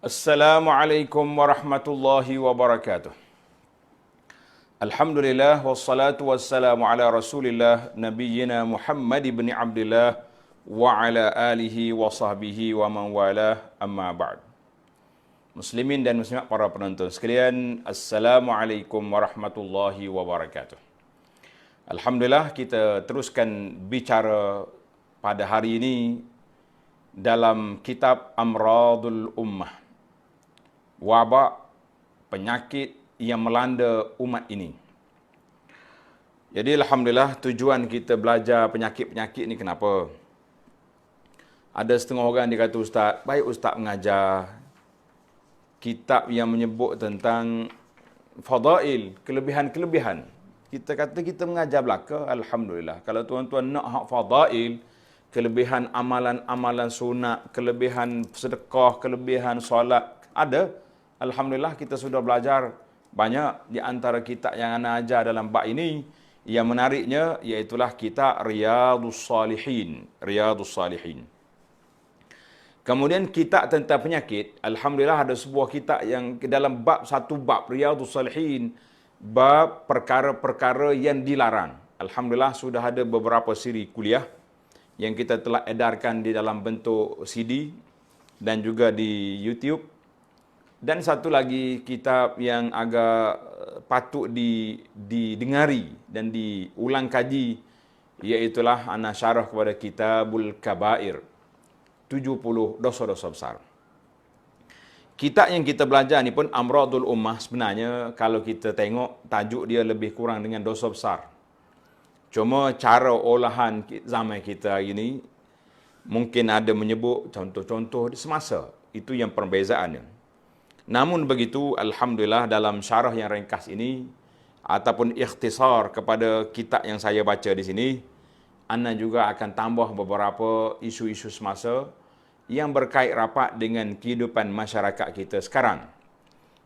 Assalamualaikum warahmatullahi wabarakatuh. Alhamdulillah wassalatu wassalamu ala Rasulillah nabiyyina Muhammad ibn Abdullah wa ala alihi wa sahbihi wa man walah, amma ba'd. Muslimin dan muslimat, para penonton sekalian, Assalamualaikum warahmatullahi wabarakatuh. Alhamdulillah, kita teruskan bicara pada hari ini dalam kitab Amradul Ummah, wabak penyakit yang melanda umat ini. Jadi alhamdulillah, tujuan kita belajar penyakit-penyakit ni kenapa? Ada setengah orang dia kata, ustaz, baik ustaz mengajar kitab yang menyebut tentang fadail, kelebihan-kelebihan. Kita kata kita mengajar belaka, alhamdulillah. Kalau tuan-tuan nak hak fadail, kelebihan amalan-amalan sunat, kelebihan sedekah, kelebihan solat, ada. Alhamdulillah, kita sudah belajar banyak di antara kitab yang ana ajar dalam bab ini. Yang menariknya iaitulah kitab Riyadhus Salihin. Riyadhus Salihin. Kemudian kitab tentang penyakit, alhamdulillah ada sebuah kitab yang dalam bab satu bab Riyadhus Salihin, bab perkara-perkara yang dilarang. Alhamdulillah sudah ada beberapa siri kuliah yang kita telah edarkan di dalam bentuk CD dan juga di YouTube. Dan satu lagi kitab yang agak patut didengari dan diulang kaji, iaitulah ana syarah kepada Kitabul Kabair, 70 dosa-dosa besar. Kitab yang kita belajar ni pun Amradul Ummah, sebenarnya kalau kita tengok tajuk dia lebih kurang dengan dosa besar. Cuma cara olahan zaman kita hari ini mungkin ada menyebut contoh-contoh semasa. Itu yang perbezaannya. Namun begitu, alhamdulillah, dalam syarah yang ringkas ini ataupun ikhtisar kepada kitab yang saya baca di sini, ana juga akan tambah beberapa isu-isu semasa yang berkait rapat dengan kehidupan masyarakat kita sekarang.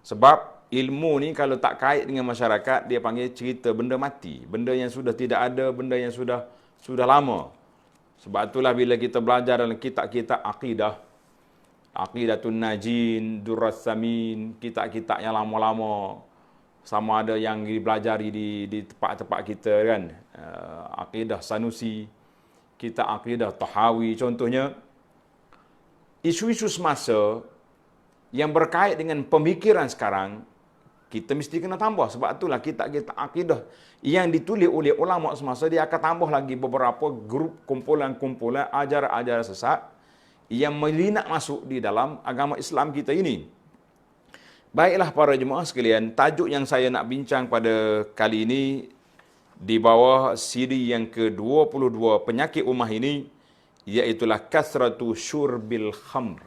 Sebab ilmu ni kalau tak kait dengan masyarakat, dia panggil cerita benda mati, benda yang sudah tidak ada, benda yang sudah lama. Sebab itulah bila kita belajar dalam kitab-kitab akidah, Aqidatun Najin, Durras Samin, kitab-kitab yang lama-lama, sama ada yang dipelajari di tempat-tempat kita kan, Aqidah Sanusi, kitab Aqidah Tahawi contohnya, isu-isu semasa yang berkait dengan pemikiran sekarang, kita mesti kena tambah. Sebab itulah kitab-kitab akidah yang ditulis oleh ulama semasa, dia akan tambah lagi beberapa grup kumpulan-kumpulan ajaran-ajaran sesat yang melinak masuk di dalam agama Islam kita ini. Baiklah para jemaah sekalian, tajuk yang saya nak bincang pada kali ini di bawah siri yang ke-22 penyakit ummah ini, iaitulah kasratu syurbil khamr.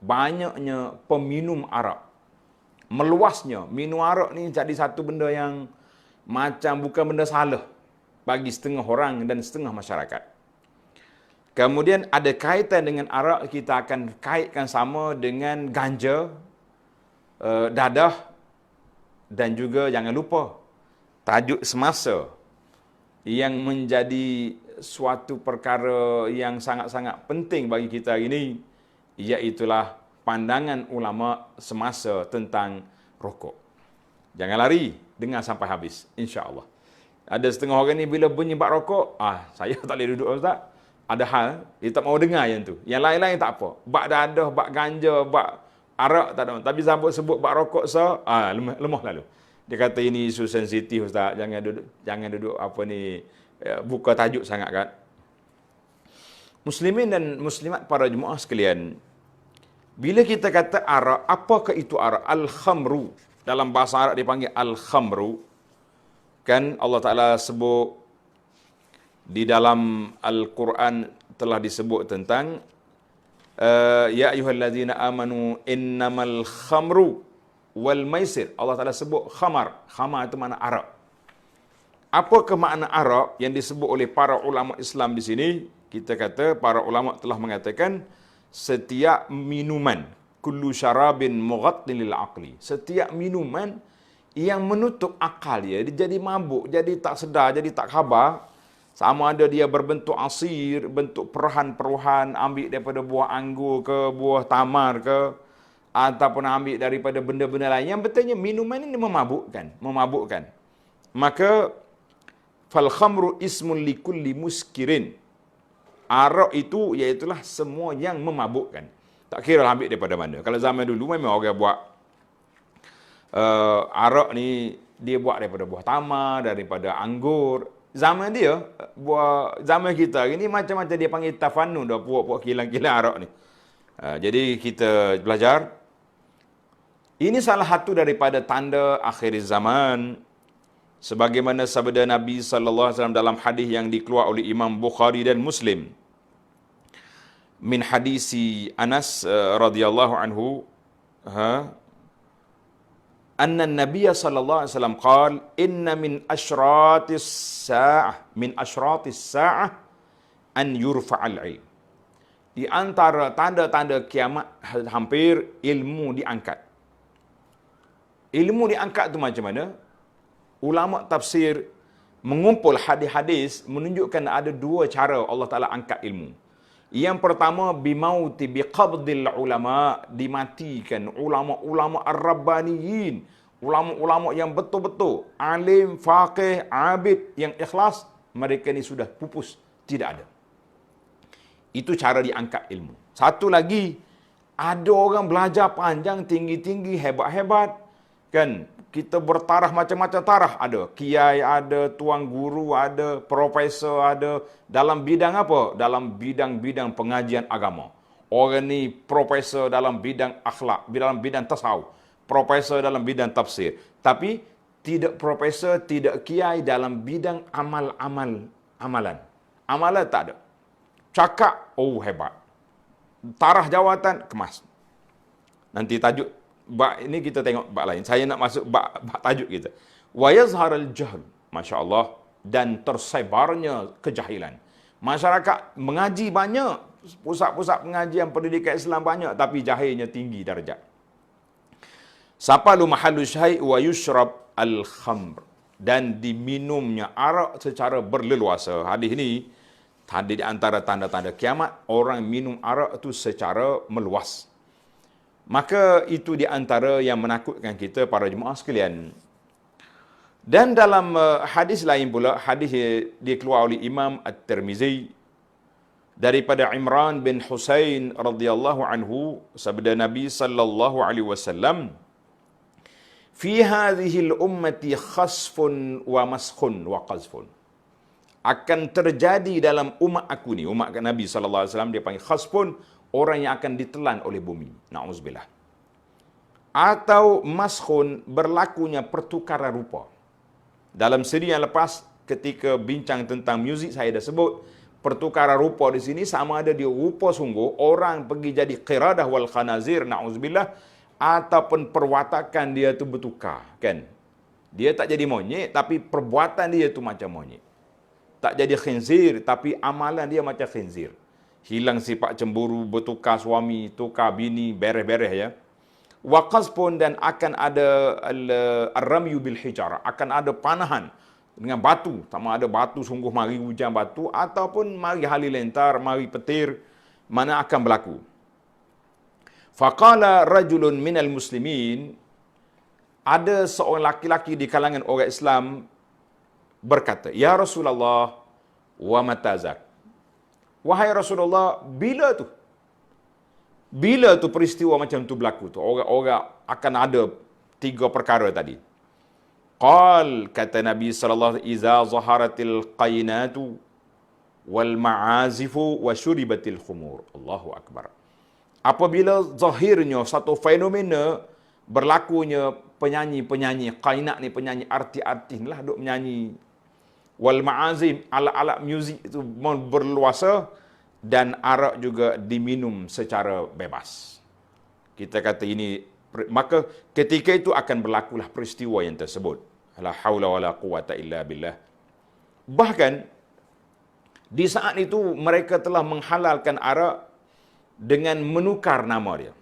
Banyaknya peminum arak. Meluasnya minum arak ni jadi satu benda yang macam bukan benda salah bagi setengah orang dan setengah masyarakat. Kemudian ada kaitan dengan arak, kita akan kaitkan sama dengan ganja, dadah, dan juga jangan lupa tajuk semasa yang menjadi suatu perkara yang sangat-sangat penting bagi kita hari ini, iaitulah pandangan ulama semasa tentang rokok. Jangan lari, dengar sampai habis, insya-Allah. Ada setengah orang ni bila bunyi bak rokok, saya tak boleh duduk, ustaz. Ada hal dia tak mau dengar yang tu. Yang lain-lain tak apa. Bak dadah, bak ganja, bak arak tak ada. Tapi sampai sebut bak rokok lemah lalu. Dia kata ini isu sensitif, ustaz. Jangan duduk apa ni, buka tajuk sangat kan. Muslimin dan muslimat, para jemaah sekalian, bila kita kata arak, apakah itu arak? Al-khamru. Dalam bahasa Arab dipanggil al-khamru. Kan Allah Ta'ala sebut di dalam Al-Quran, telah disebut tentang ya ayyuhallazina amanu innamal khamru wal maisir. Allah Ta'ala sebut khamar. Khamar itu makna arak. Apakah makna arak yang disebut oleh para ulama Islam di sini? Kita kata para ulama telah mengatakan setiap minuman, kullu syarabin mughattin lil aqli. Setiap minuman yang menutup akal dia jadi mabuk, jadi tak sedar, jadi tak khabar. Sama ada dia berbentuk asir, bentuk perahan-peruhan, ambil daripada buah anggur ke, buah tamar ke, ataupun ambil daripada benda-benda lain yang betulnya minuman ini memabukkan. Maka fal khamru ismun likulli muskirin. Arak itu iaitulah semua yang memabukkan. Tak kira lah ambil daripada mana. Kalau zaman dulu memang orang buat arak ni dia buat daripada buah tamar, daripada anggur. Zaman dia, zaman kita hari ni macam-macam dia panggil tafanun dah puak-puak kilang-kilang arak ni. Jadi kita belajar. Ini salah satu daripada tanda akhir zaman. Sebagaimana sabda Nabi sallallahu alaihi wasallam dalam hadis yang dikeluar oleh Imam Bukhari dan Muslim. Min hadisi Anas radhiyallahu anhu, anna Nabi sallallahu alaihi wasallam qala inna min asyratis saa'ah an yurfa'al ilm. Di antara tanda-tanda kiamat hampir ilmu diangkat. Ilmu diangkat tu macam mana? Ulama tafsir mengumpul hadis-hadis menunjukkan ada dua cara Allah Ta'ala angkat ilmu. Yang pertama, bimauti biqabdil ulama, dimatikan ulama-ulama ar-rabbaniyin, ulama-ulama yang betul-betul alim, faqih, abid, yang ikhlas, mereka ni sudah pupus, tidak ada. Itu cara diangkat ilmu. Satu lagi, ada orang belajar panjang, tinggi-tinggi, hebat-hebat, kan? Kita bertarah macam-macam tarah. Ada kiai, ada tuan guru, ada profesor, ada dalam bidang apa? Dalam bidang-bidang pengajian agama. Orang ni profesor dalam bidang akhlak, dalam bidang tasawuf, profesor dalam bidang tafsir. Tapi tidak profesor, tidak kiai dalam bidang amalan. Amalan tak ada. Cakap, oh hebat. Tarah jawatan, kemas. Nanti tajuk bab ini kita tengok bab lain. Saya nak masuk bab tajuk kita. Wa yazharul jahl, masya-Allah, dan tersebarnya kejahilan. Masyarakat mengaji banyak, pusat-pusat pengajian pendidikan Islam banyak, tapi jahilnya tinggi darjat. Sapalu mahallu syai' wa yushrab al-khamr, dan diminumnya arak secara berleluasa. Hadis ini hadis di antara tanda-tanda kiamat, orang minum arak itu secara meluas. Maka itu di antara yang menakutkan kita para jemaah sekalian. Dan dalam hadis lain pula, hadis dikeluar oleh Imam At-Tirmizi daripada Imran bin Husain radhiyallahu anhu, sabda Nabi sallallahu alaihi wasallam, fi hadhihi al-ummati khasfun wa maskhun wa qazfun. Akan terjadi dalam umat aku ni, umat Nabi sallallahu alaihi wasallam, dia panggil khasfun, orang yang akan ditelan oleh bumi. Na'udzubillah. Atau maskhun, berlakunya pertukaran rupa. Dalam siri yang lepas, ketika bincang tentang muzik, saya dah sebut, pertukaran rupa di sini sama ada dia rupa sungguh, orang pergi jadi qiradah wal khanazir, na'udzubillah, ataupun perwatakan dia tu bertukar, kan? Dia tak jadi monyet, tapi perbuatan dia tu macam monyet. Tak jadi khinzir, tapi amalan dia macam khinzir. Hilang sifat cemburu, bertukar suami, tukar bini, beres-beres ya. Waqaz pun, dan akan ada ar-ramyu bil hijarah, akan ada panahan dengan batu, sama ada batu sungguh mari hujan batu ataupun mari halilintar, mari petir, mana akan berlaku. Faqala rajulun minal muslimin, ada seorang laki-laki di kalangan orang Islam berkata, ya Rasulullah, wa matazak. Wahai Rasulullah, bila tu? Bila tu peristiwa macam tu berlaku tu? Orang-orang akan ada tiga perkara tadi. Qal, kata Nabi sallallahu alaihi wasallam, iza zaharatil qainatu wal ma'azifu wa syuribatil khumur. Allahu akbar. Apabila zahirnya satu fenomena berlakunya penyanyi-penyanyi qainat ni, penyanyi artis-artis lah duk menyanyi, wal ma'azim, alat-alat muzik itu berluasa, dan arak juga diminum secara bebas. Kita kata ini, maka ketika itu akan berlakulah peristiwa yang tersebut. La haula wala quwata illa billah. Bahkan di saat itu mereka telah menghalalkan arak dengan menukar nama dia.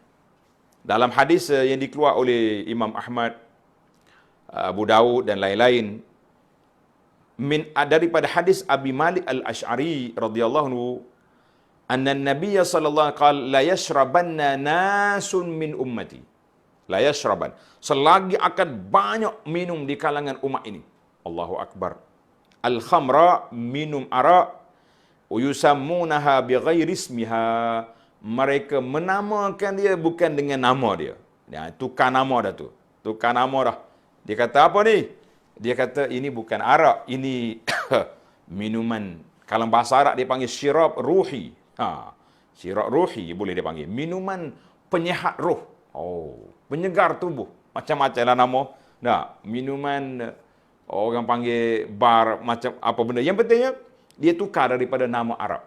Dalam hadis yang dikeluar oleh Imam Ahmad, Abu Daud dan lain-lain, daripada hadis Abi Malik Al-Ash'ari radhiyallahu anhu, anna Nabiy sallallahu alaihi wasallam la yashrabanna nasun min ummati. La yashraban. Selagi akan banyak minum di kalangan umat ini. Allahu akbar. Al-khamra, minum arak, yusammunaha bighairi ismiha. Mereka menamakan dia bukan dengan nama dia. Ya, tukar nama dah tu. Tukar nama dah. Dia kata apa ni? Dia kata ini bukan arak, ini minuman. Kalau bahasa Arab dia panggil syirab ruhi. Syirab ruhi boleh dia panggil. Minuman penyehat roh. Penyegar tubuh. Macam-macam lah nama. Nah, minuman orang panggil bar macam apa benda. Yang pentingnya dia tukar daripada nama Arab.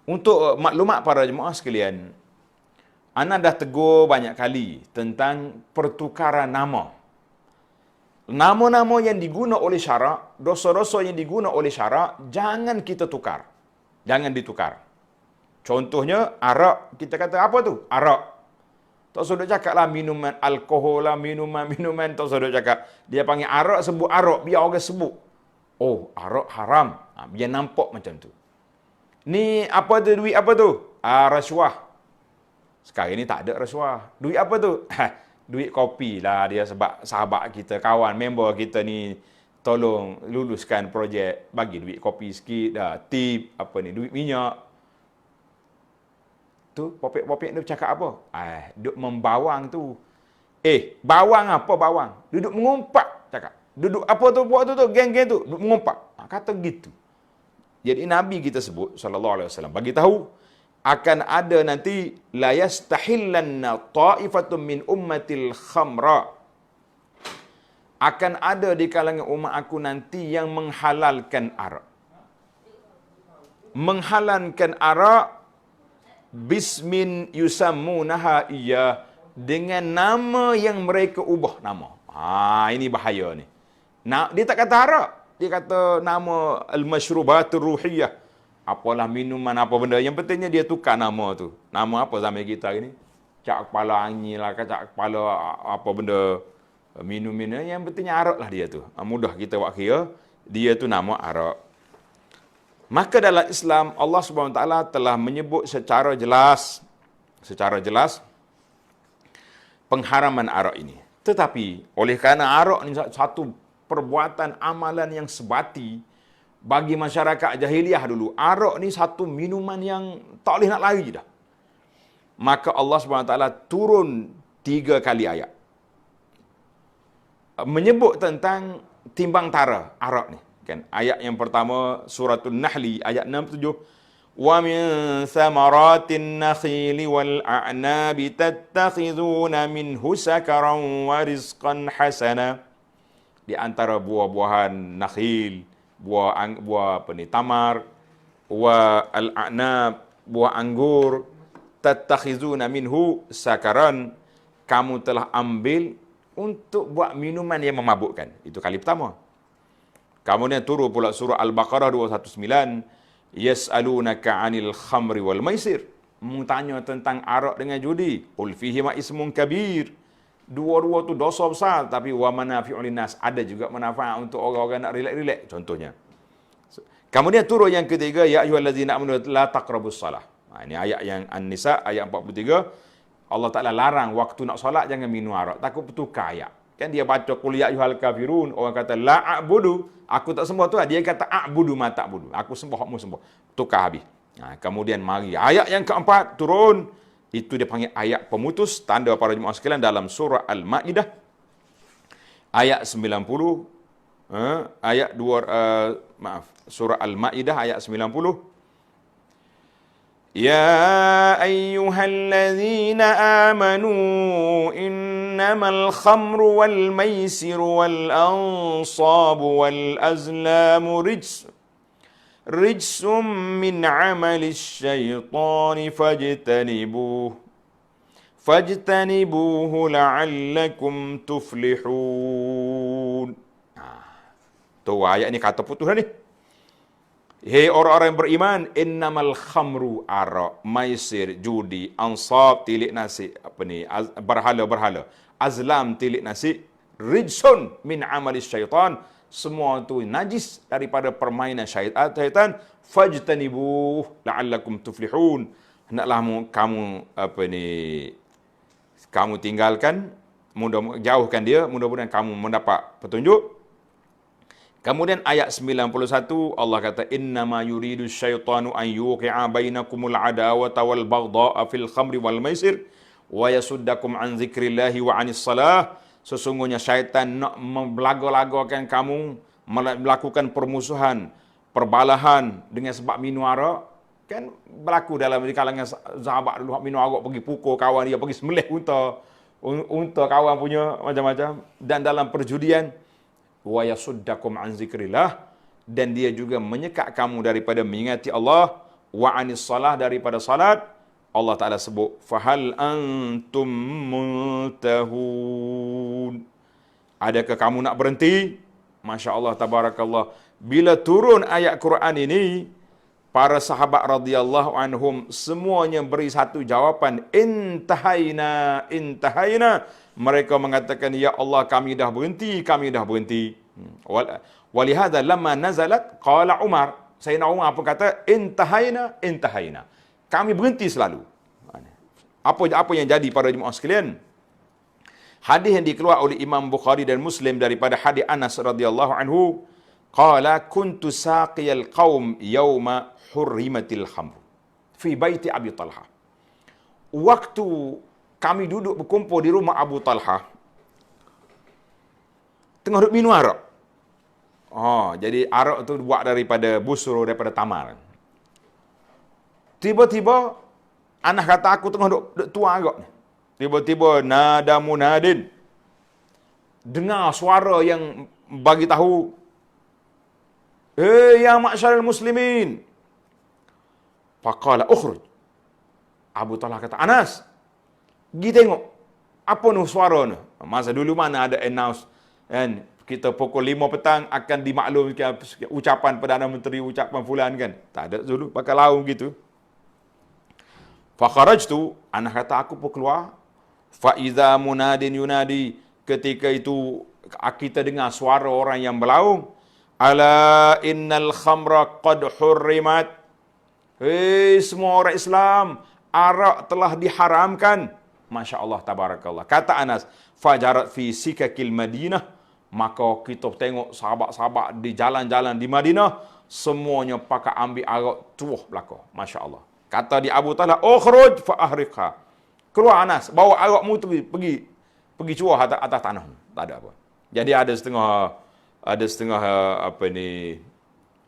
Untuk maklumat para jemaah sekalian, ana dah tegur banyak kali tentang pertukaran nama. Nama-nama yang diguna oleh syarak, dosa-dosa yang diguna oleh syarak, jangan kita tukar. Jangan ditukar. Contohnya, arak, kita kata apa tu? Arak. Tak sudah cakap lah minuman alkohol lah, minuman-minuman, tak sudah cakap. Dia panggil arak, sebut arak, biar orang sebut. Oh, arak haram. Biar nampak macam tu. Ni apa tu, duit apa tu? Rasuah. Sekarang ni tak ada rasuah. Duit apa tu? Duit kopi lah dia, sebab sahabat kita, kawan, member kita ni tolong luluskan projek, bagi duit kopi sikit dah, tip, apa ni, duit minyak. Tu, popek-popek dia cakap apa? Duduk membawang tu. Bawang apa bawang? Duduk mengumpat, cakap. Duduk apa tu, buat tu, geng-geng tu, duduk mengumpat. Kata gitu. Jadi Nabi kita sebut, sallallahu alaihi wasallam, bagi tahu, akan ada nanti la yastahillanna ta'ifatun min ummatil khamra. Akan ada di kalangan umat aku nanti yang menghalalkan arak. Menghalalkan arak bismin yusammunaha iya, dengan nama yang mereka ubah nama. Ini bahaya ni. Dia tak kata arak, dia kata nama al-masyrubatur ruhiyah. Apalah minuman, apa benda. Yang pentingnya dia tukar nama tu. Nama apa zaman kita ni? Cak kepala angin lah, cak kepala apa benda. Minum-minum. Yang pentingnya arak lah dia tu. Mudah kita buat kira. Dia tu nama arak. Maka dalam Islam, Allah SWT telah menyebut secara jelas pengharaman arak ini. Tetapi, oleh kerana arak ni satu perbuatan amalan yang sebati, bagi masyarakat jahiliah dulu, arak ni satu minuman yang tak boleh nak lari dah. Maka Allah SWT turun 3 kali ayat menyebut tentang timbang tara arak ni. Kan? Ayat yang pertama, suratul Nahli, ayat 67. Wa min thamaratin nakhili wal a'nabi tattakhizuna minhu sakaran wa rizqan hasana. Di antara buah-buahan nakhil, buah apa ni, tamar, wa al-a'nab, buah anggur, tattakhizuna minhu sakaran, kamu telah ambil untuk buat minuman yang memabukkan. Itu kali pertama. Kemudian turun pula surah Al-Baqarah 219, yas'alunaka 'anil khamri wal maisir. Tanya tentang arak dengan judi. Qul fihima ismun kabir. Dua-dua tu dosa besar, tapi wa manafi'un linnas, ada juga manfaat untuk orang-orang nak relax-relax contohnya. Kemudian turun yang ketiga, ya ayyuhallazina amanu la taqrabus salah. Ini ayat yang An-Nisa ayat 43. Allah Taala larang waktu nak solat jangan minum arak, takut bertukar ayat. Kan dia baca qul ya ayyuhal kafirun, orang kata la a'budu, aku tak sembah Tuhan, dia kata a'budu ma ta'budu, aku sembah kamu sembah. Tukar habis. Kemudian mari ayat yang keempat turun, itu dia panggil ayat pemutus, tanda para jemaah sekalian dalam surah Al-Maidah ayat 90, ayat 2 surah Al-Maidah ayat 90. Ya ayyuhallazina amanu innamal khamru wal maisiru wal ansabu wal azlamu rijsum min amalis syaitani fajtanibuhu la'allakum tuflihun. Tu ayat ni kata putus ni. Hei orang-orang yang beriman, innamal khamru arak, maisir, judi, ansab, tilik nasi, apa ni, berhala-berhala, azlam, tilik nasi, rijsun min amalis syaitan, semua tu najis daripada permainan syaitan, fajtanibu la'allakum tuflihun. Hendaklah kamu kamu tinggalkan, jauhkan dia, mudah-mudahan kamu mendapat petunjuk. Kemudian ayat 91 Allah kata innama yuridu syaitanu an yuqi'a bainakumul adawata wal baghdha'a fil khamri wal maisir wa yasuddakum an zikrillahi wa anis salah. Sesungguhnya syaitan nak membelaga-lagakan kamu melakukan permusuhan, perbalahan dengan sebab minum arak. Kan berlaku dalam di kalangan sahabat dulu minum arak pergi pukul kawan dia, pergi sembelih unta kawan punya macam-macam, dan dalam perjudian wa yasuddakum an zikrillah, dan dia juga menyekat kamu daripada mengingati Allah, wa anis salah, daripada salat. Allah Ta'ala sebut fahal antum muntahun, adakah kamu nak berhenti? Masya Allah, tabarakallah. Bila turun ayat Quran ini, para sahabat radhiyallahu anhum semuanya beri satu jawapan, intahaina, intahaina. Mereka mengatakan, ya Allah, kami dah berhenti, kami dah berhenti. Walihada lamma nazalat qala Umar, Sayyidina Umar pun kata intahaina, intahaina. Kami berhenti selalu. Apa yang jadi para jemaah sekalian? Hadis yang dikeluarkan oleh Imam Bukhari dan Muslim daripada hadis Anas radhiyallahu anhu, qala kuntu saqiyal qaum yauma hurrimatil khamr fi baiti Abi Talha. Waktu kami duduk berkumpul di rumah Abu Talha, tengah duduk minum arak. Jadi arak tu buat daripada busur, daripada tamar. Tiba-tiba Anas kata, aku tengah duduk tuang arak ni. Tiba-tiba nada munadin, dengar suara yang bagi tahu, ya ma'syarul muslimin. Faqala ukhruj. Abu Talha kata, Anas, pergi tengok apa ni suara ni. Masa dulu mana ada announce kan, kita pukul 5 petang akan dimaklumkan ucapan Perdana Menteri, ucapan fulan kan. Tak ada dulu, pakai laung gitu. Fa kharajtu, Anas kata aku pun keluar. Fa iza munadin yunadi, ketika itu kita dengar suara orang yang berlaung, ala innal khamra qad hurrimat. Hei semua orang Islam, arak telah diharamkan. Masya Allah, tabarakallah. Kata Anas, fajarat fi sikakil Madinah, maka kita tengok sahabat-sahabat di jalan-jalan di Madinah, semuanya pakai ambil arak tuah belakang. Masya Allah. Kata di Abu Talha, ukhruj fa ahriqha. Keluar Anas, bawa arakmu tu pergi cuah atas tanah. Tak ada apa. Jadi ada setengah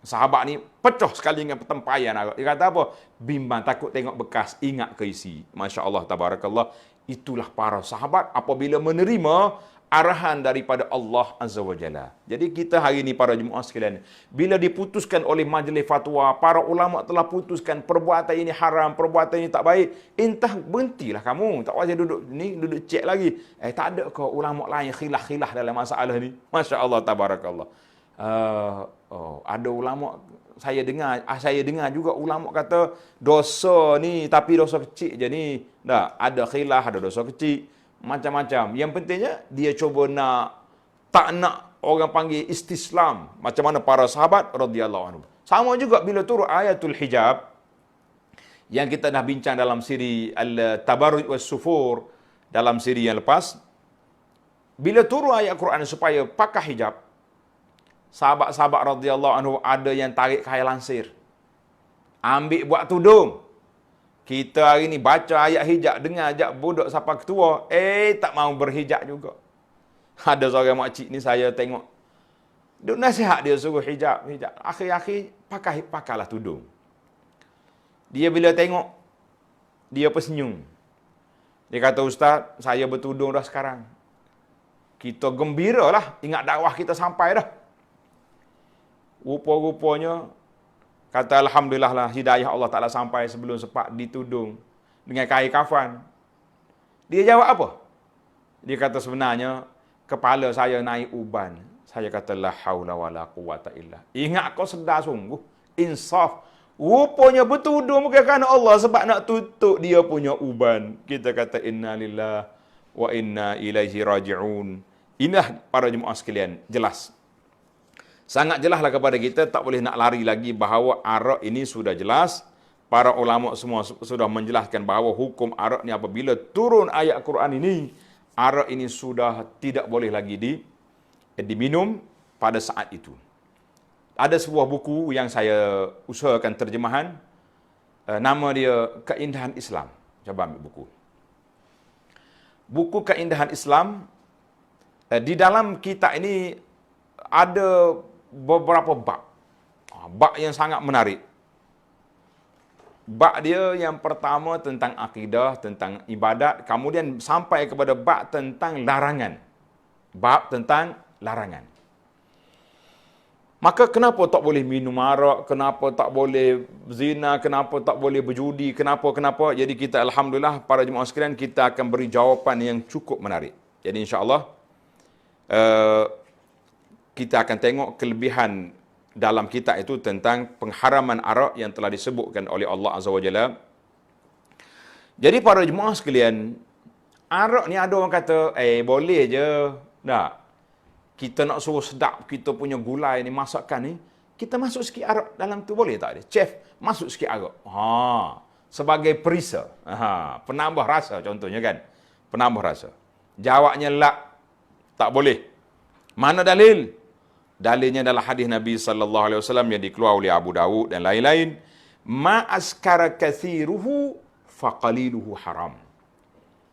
sahabat ni pecah sekali dengan petempayan arak. Dia kata apa? Bimbang, takut tengok bekas, ingat ke isi. Masya Allah, tabarakallah. Itulah para sahabat apabila menerima arahan daripada Allah Azza wa Jalla. Jadi kita hari ini para jemaah sekalian, bila diputuskan oleh majlis fatwa, para ulama telah putuskan perbuatan ini haram, perbuatan ini tak baik, entah berhentilah kamu, tak payah duduk cek lagi. Tak ada ke ulama lain khilaf dalam masalah ni? Masya Allah, tabarakallah. Ada ulama, saya dengar juga ulama kata dosa ni tapi dosa kecil je ni. Dah ada khilaf, ada dosa kecil, macam-macam. Yang pentingnya dia cuba tak nak orang panggil istislam, macam mana para sahabat radhiyallahu anhum. Sama juga bila turun ayatul hijab yang kita dah bincang dalam siri Al-Tabarruj was Sufur, dalam siri yang lepas. Bila turun ayat Quran supaya pakai hijab, sahabat-sahabat radhiyallahu anhu ada yang tarik kail lansir, ambil buat tudung. Kita hari ni baca ayat hijab, dengar ajak budak sampai ketua, tak mau berhijab juga. Ada seorang makcik ni saya tengok, duk nasihat dia suruh hijab. Akhir-akhir pakailah tudung. Dia bila tengok, dia tersenyum. Dia kata, Ustaz, saya bertudung dah sekarang. Kita gembiralah, ingat dakwah kita sampai dah. Rupa-rupanya, kata alhamdulillah lah, hidayah Allah Ta'ala sampai sebelum sempat ditudung dengan kain kafan. Dia jawab apa? Dia kata sebenarnya, kepala saya naik uban. Saya kata, la haula wa la quwata illa. Ingat kau sedar sungguh, insaf. Rupanya bertudung bukan kerana Allah sebab nak tutup dia punya uban. Kita kata, inna lillah wa inna ilaihi raji'un. Inilah para jemaah sekalian, jelas. Sangat jelaslah kepada kita, tak boleh nak lari lagi bahawa arak ini sudah jelas. Para ulama semua sudah menjelaskan bahawa hukum arak ni apabila turun ayat Quran ini, arak ini sudah tidak boleh lagi diminum pada saat itu. Ada sebuah buku yang saya usahakan terjemahan, nama dia Keindahan Islam. Cuba ambil buku. Buku Keindahan Islam, di dalam kitab ini ada beberapa bab. Bab yang sangat menarik. Bab dia yang pertama tentang akidah, tentang ibadat, kemudian sampai kepada bab tentang larangan. Bab tentang larangan. Maka kenapa tak boleh minum arak, kenapa tak boleh zina, kenapa tak boleh berjudi, kenapa. Jadi kita alhamdulillah para jemaah sekalian, kita akan beri jawapan yang cukup menarik. Jadi insya-Allah kita akan tengok kelebihan dalam kitab itu tentang pengharaman arak yang telah disebutkan oleh Allah Azza wa Jalla. Jadi para jemaah sekalian, arak ni ada orang kata, boleh je. Tak. Kita nak suruh sedap kita punya gulai ni, masakan ni, kita masuk sikit arak dalam tu, boleh tak dia? Chef, masuk sikit arak. Sebagai perisa. Penambah rasa contohnya kan. Penambah rasa. Jawabnya tak boleh. Mana dalil? Dalilnya adalah hadis Nabi sallallahu alaihi wasallam yang dikeluarkan oleh Abu Dawud dan lain-lain. Ma askara kathiruhu faqaliluhu haram.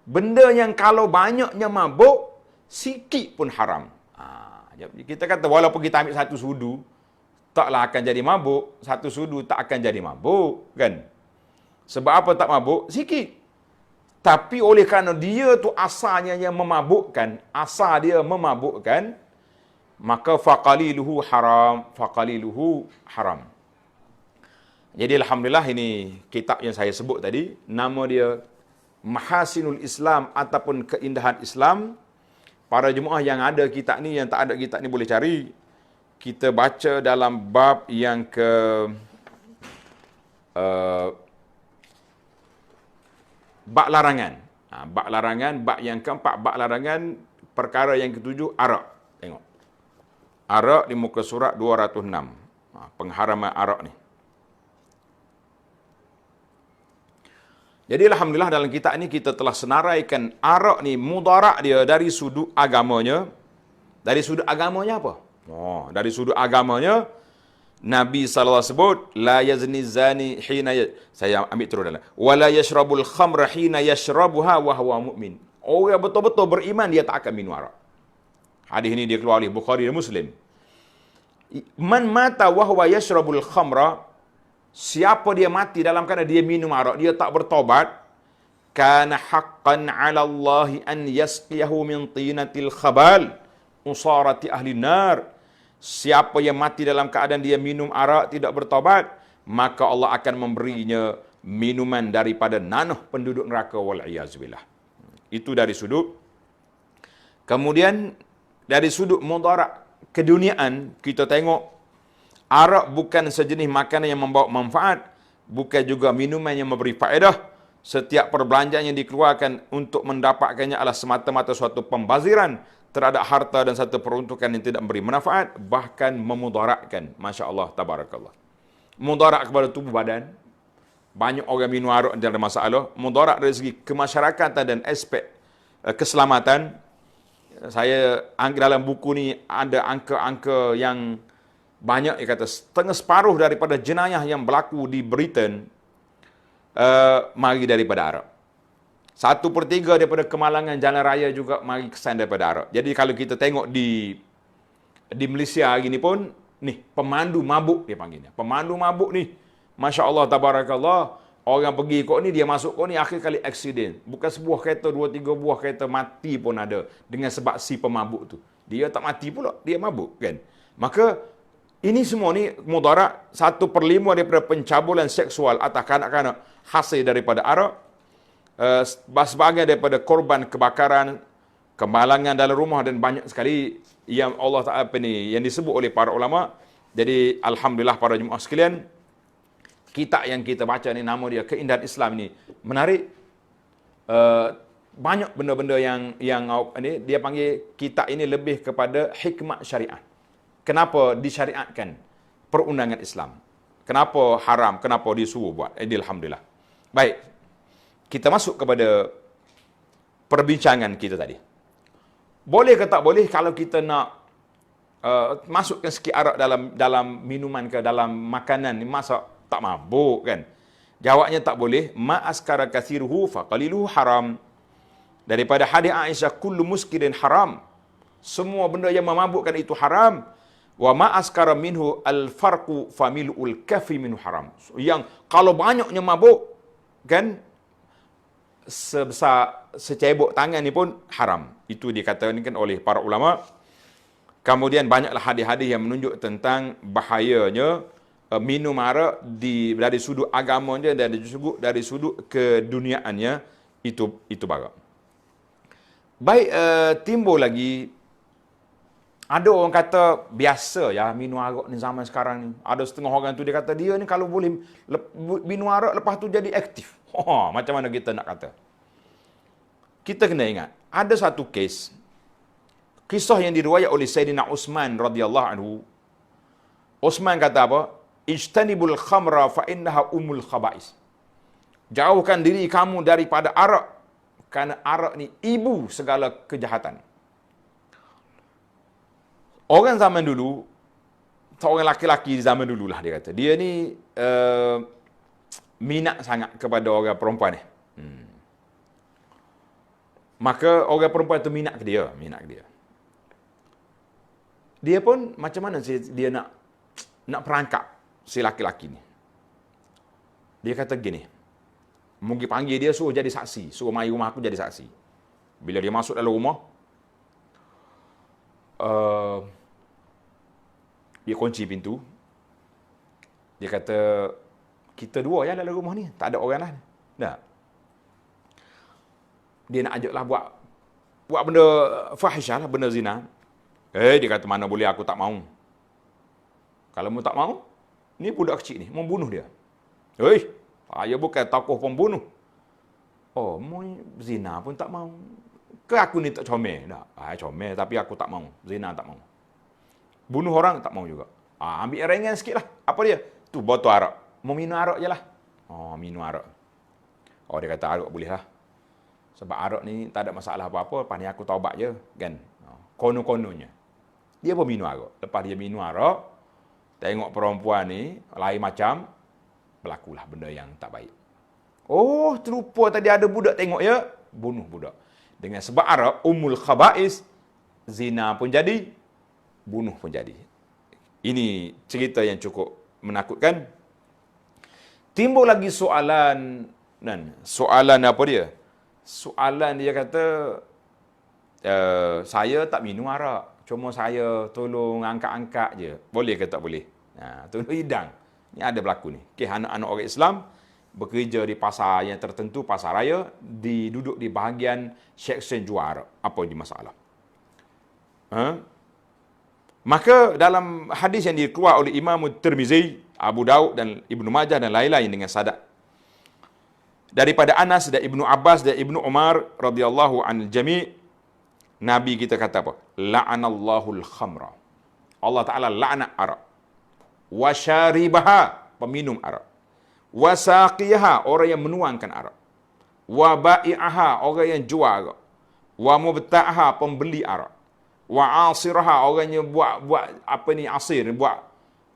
Benda yang kalau banyaknya mabuk, sikit pun haram. Kita kata walaupun kita ambil satu sudu, taklah akan jadi mabuk. Satu sudu tak akan jadi mabuk, kan? Sebab apa tak mabuk? Sikit. Tapi oleh kerana dia tu asalnya yang memabukkan, maka faqaliluhu haram. Jadi alhamdulillah ini kitab yang saya sebut tadi, nama dia Mahasinul Islam ataupun Keindahan Islam. Para jemaah yang ada kitab ni, yang tak ada kitab ni boleh cari. Kita baca dalam bab yang bab larangan. Bab larangan, bab yang keempat, bab larangan, perkara yang ketujuh, arak. Tengok. Arak di muka surat 206. Pengharaman arak ni. Jadi alhamdulillah dalam kitab ini kita telah senaraikan arak ni mudarat dia dari sudut agamanya. Dari sudut agamanya apa? Dari sudut agamanya Nabi SAW sebut la yazni zani hina saya ambil terus dalam wala yashrabul khamra hina yashrabuha wa huwa mu'min. Orang betul-betul beriman dia tak akan minum arak. Hadis ini dia keluar oleh Bukhari dan Muslim. Man mata wa huwa yashrabul khamra, siapa dia mati dalam keadaan dia minum arak, dia tak bertobat, kana haqqan 'ala Allah an yasqiyahu min tinatil khabal usarati ahli nar. Siapa yang mati dalam keadaan dia minum arak tidak bertobat, maka Allah akan memberinya minuman daripada nanah penduduk neraka wal iyazubillah. Itu dari sudut. Kemudian dari sudut mudarat keduniaan, kita tengok arak bukan sejenis makanan yang membawa manfaat, bukan juga minuman yang memberi faedah. Setiap perbelanjaan yang dikeluarkan untuk mendapatkannya adalah semata-mata suatu pembaziran terhadap harta dan satu peruntukan yang tidak memberi manfaat, bahkan memudaratkan. Masya Allah, tabarakallah. Mudarat kepada tubuh badan. Banyak orang minum arak dan ada masalah. Mudarat dari segi kemasyarakatan dan aspek keselamatan. Saya dalam buku ni ada angka-angka yang banyak, dia kata separuh daripada jenayah yang berlaku di Britain mari daripada arak. 1/3 daripada kemalangan jalan raya juga mari kesan daripada arak. Jadi kalau kita tengok di Malaysia hari ni pun, ni pemandu mabuk dia panggilnya. Pemandu mabuk ni, Masya Allah, tabarakallah. Orang pergi kot ni, dia masuk kot ni, akhir kali aksiden. Bukan sebuah kereta, 2-3 buah kereta mati pun ada dengan sebab si pemabuk tu. Dia tak mati pula, dia mabuk kan. Maka ini semua ni mudarat 1/5 daripada pencabulan seksual atas kanak-kanak hasil daripada arak. Sebahagian daripada korban kebakaran, kemalangan dalam rumah dan banyak sekali yang Allah Ta'ala yang disebut oleh para ulama. Jadi alhamdulillah para jemaah sekalian, kitab yang kita baca ni nama dia Keindahan Islam ni menarik. Banyak benda-benda yang ini dia panggil kitab ini lebih kepada hikmah syariah. kenapa disyariatkan perundangan Islam. Kenapa haram, kenapa disuruh buat. Alhamdulillah. Baik, kita masuk kepada perbincangan kita tadi. Boleh ke tak boleh kalau kita nak masukkan sikit arak dalam minuman ke dalam makanan ni, masak tak mabuk kan? Jawabnya tak boleh. Ma askara kathiruhu faqaliluhu haram. Daripada hadis Aisyah, kullu muskirin haram. Semua benda yang memabukkan itu haram. Wa ma askara minhu al-farqu familul kafi minhu haram. Yang kalau banyaknya mabuk kan, sebesar secebok tangan ni pun haram. Itu dikatakan oleh para ulama. Kemudian banyaklah hadis-hadis yang menunjuk tentang bahayanya minum arak dari sudut agamanya dan dari sudut keduniaannya itu barak. Baik, timbul lagi ada orang kata biasa ya minum arak ni zaman sekarang ni. Ada setengah orang tu dia kata dia ni kalau boleh minum arak lepas tu jadi aktif. Macam mana kita nak kata? Kita kena ingat, ada satu kes, kisah yang diriwayat oleh Sayyidina Uthman radhiyallahu anhu. Uthman kata apa? Ijtanibul khamra fa innaha umul khaba'is. Jauhkan diri kamu daripada arak, kerana arak ni ibu segala kejahatan. Orang zaman dulu, seorang laki-laki di zaman dululah dia kata, dia ni minat sangat kepada orang perempuan ni. Maka orang perempuan tu minat ke dia. Dia pun macam mana dia nak perangkap si laki-laki ni. Dia kata gini, mungkin panggil dia suruh jadi saksi, suruh mari rumah aku jadi saksi. Bila dia masuk dalam rumah, dia kunci pintu. Dia kata, kita dua ya dalam rumah ni, tak ada orang lah. Tak. Dia nak ajaklah buat benda fahisyah lah, benda zina. Dia kata, mana boleh, aku tak mau. Kalau mu tak mau, ni budak kecil ni, mau bunuh dia. Saya bukan tokoh pembunuh. Mu zina pun tak mau. Ke aku ni tak comel? Tak, comel tapi aku tak mau. Zina tak mau. Bunuh orang tak mau juga. Ambil ringan sikit lah. Apa dia? Tu botol arak. Mau minum arak je lah. Minum arak. Dia kata arak boleh lah. Sebab arak ni tak ada masalah apa-apa. Lepas ni aku taubat je. Kan? Kono-kononya. Dia pun minum arak. Lepas dia minum arak, tengok perempuan ni, lain macam, berlakulah benda yang tak baik. Terlupa tadi ada budak tengok ya, bunuh budak. Dengan sebab arak, umul khaba'is, zina pun jadi, bunuh pun jadi. Ini cerita yang cukup menakutkan. Timbul lagi soalan apa dia? Soalan dia kata, saya tak minum arak, cuma saya tolong angkat-angkat je. Boleh ke tak boleh? Tolong hidang. Ini ada berlaku ni. Anak-anak orang Islam bekerja di pasar yang tertentu, pasar raya, duduk di bahagian section jual arak. Apa yang masalah? Maka dalam hadis yang dikeluar oleh Imam Tirmizi, Abu Daud dan Ibnu Majah dan lain-lain dengan sanad daripada Anas dan Ibnu Abbas dan Ibnu Umar radhiyallahu anil jami', Nabi kita kata apa? La'anallahul khamra. Allah Ta'ala laknat arak. Wa syaribaha, peminum arak. Wa saqiyaha, orang yang menuangkan arak. Wa ba'i'aha, orang yang jual arak. Wa mubta'aha, pembeli arak. Wa asiraha, orang yang buat asir, buat